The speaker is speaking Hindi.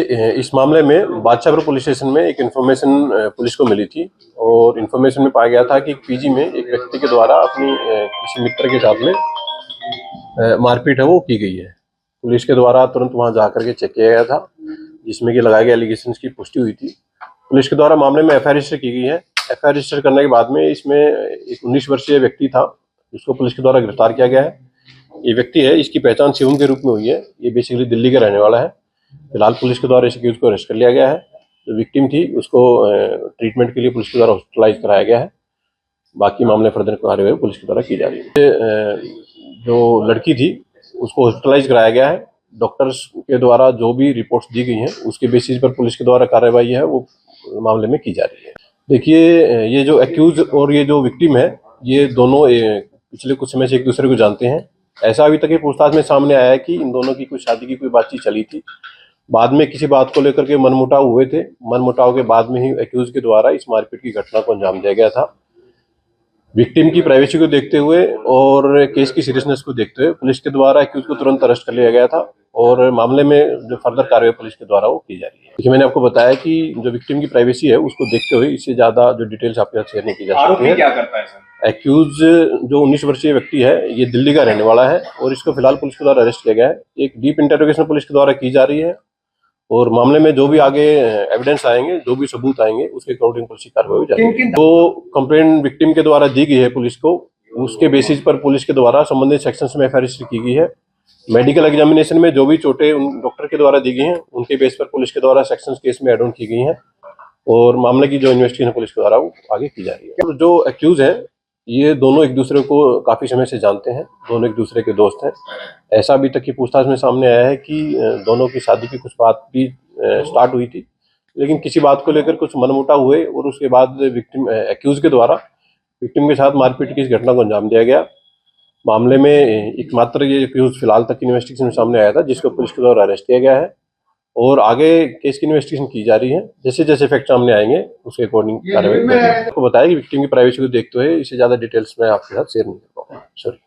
इस मामले में बादशाहपुर पुलिस स्टेशन में एक इन्फॉर्मेशन पुलिस को मिली थी और इन्फॉर्मेशन में पाया गया था कि पीजी में एक व्यक्ति के द्वारा अपनी किसी मित्र के साथ में मारपीट है वो की गई है। पुलिस के द्वारा तुरंत वहां जाकर के चेक किया गया था, जिसमें कि लगाए गए एलिगेशन की पुष्टि हुई थी। पुलिस के द्वारा मामले में एफआईआर रजिस्टर की गई है। एफआईआर रजिस्टर करने के बाद में इसमें एक 19 वर्षीय व्यक्ति था, जिसको पुलिस के द्वारा गिरफ्तार किया गया है। ये व्यक्ति है, इसकी पहचान शिवम के रूप में हुई है। ये बेसिकली दिल्ली का रहने वाला है। फिलहाल पुलिस के द्वारा इस अक्यूज को अरेस्ट कर लिया गया है। जो विक्टिम थी उसको ट्रीटमेंट के लिए पुलिस के द्वारा हॉस्पिटलाइज कराया गया है। बाकी मामले फर्दर कार्यवाही पुलिस के द्वारा की जा रही है। जो लड़की थी उसको हॉस्पिटलाइज कराया गया है। डॉक्टर्स के द्वारा जो भी रिपोर्ट्स दी गई हैं उसके बेसिस पर पुलिस के द्वारा कार्रवाई है वो मामले में की जा रही है। देखिए, ये जो एक्यूज और ये जो विक्टिम है, ये दोनों पिछले कुछ समय से एक दूसरे को जानते हैं। ऐसा अभी तक ये पूछताछ में सामने आया है कि इन दोनों की कुछ शादी की कोई बातचीत चली थी। बाद में किसी बात को लेकर के मनमुटाव हुए थे। मनमुटाव के बाद में ही एक्यूज के द्वारा इस मारपीट की घटना को अंजाम दिया गया था। विक्टिम की प्राइवेसी को देखते हुए और केस की सीरियसनेस को देखते हुए पुलिस के द्वारा एक्यूज को तुरंत अरेस्ट कर लिया गया था और मामले में जो फर्दर कार्रवाई पुलिस के द्वारा वो की जा रही है। देखिए, मैंने आपको बताया कि जो विक्टिम की प्राइवेसी है उसको देखते हुए इससे ज्यादा जो डिटेल्स आपके साथ शेयर नहीं की जा सकती है। क्या करता है सर? एक्यूज जो 19 वर्षीय व्यक्ति है, ये दिल्ली का रहने वाला है और इसको फिलहाल पुलिस के द्वारा अरेस्ट किया गया है। एक डीप इंटरोगेशन पुलिस के द्वारा की जा रही है और मामले में जो भी आगे एविडेंस आएंगे, जो भी सबूत आएंगे, उसके अकॉर्डिंग पुलिस की कार्रवाई हो जाएगी। तो कंप्लेंट विक्टिम के द्वारा दी गई है पुलिस को, उसके बेसिस पर पुलिस के द्वारा संबंधित सेक्शंस में एफआईआर रजिस्टर की गई है। मेडिकल एग्जामिनेशन में जो भी चोटें उन डॉक्टर के द्वारा दी गई हैं उनके बेस पर पुलिस के द्वारा सेक्शंस केस में एड ऑन की गई हैं और मामले की जो इन्वेस्टिगेशन पुलिस के द्वारा वो आगे की जा रही है। जो एक्यूज है ये दोनों एक दूसरे को काफी समय से जानते हैं, दोनों एक दूसरे के दोस्त हैं। ऐसा अभी तक की पूछताछ में सामने आया है कि दोनों की शादी की कुछ बात भी स्टार्ट हुई थी, लेकिन किसी बात को लेकर कुछ मनमुटाव हुए और उसके बाद विक्टिम एक्यूज के द्वारा विक्टिम के साथ मारपीट की इस घटना को अंजाम दिया गया। मामले में एकमात्र ये एक्यूज फिलहाल तक इन्वेस्टिगेशन में सामने आया था, जिसको पुलिस के द्वारा अरेस्ट किया गया है और आगे केस की इन्वेस्टिगेशन की जा रही है। जैसे जैसे फैक्ट सामने आएंगे उसके अकॉर्डिंग कार्रवाई। आपको बताया कि विक्टिम की प्राइवेसी को देखते हुए इससे ज्यादा डिटेल्स में आपके साथ शेयर नहीं कर पाऊंगा। सॉरी।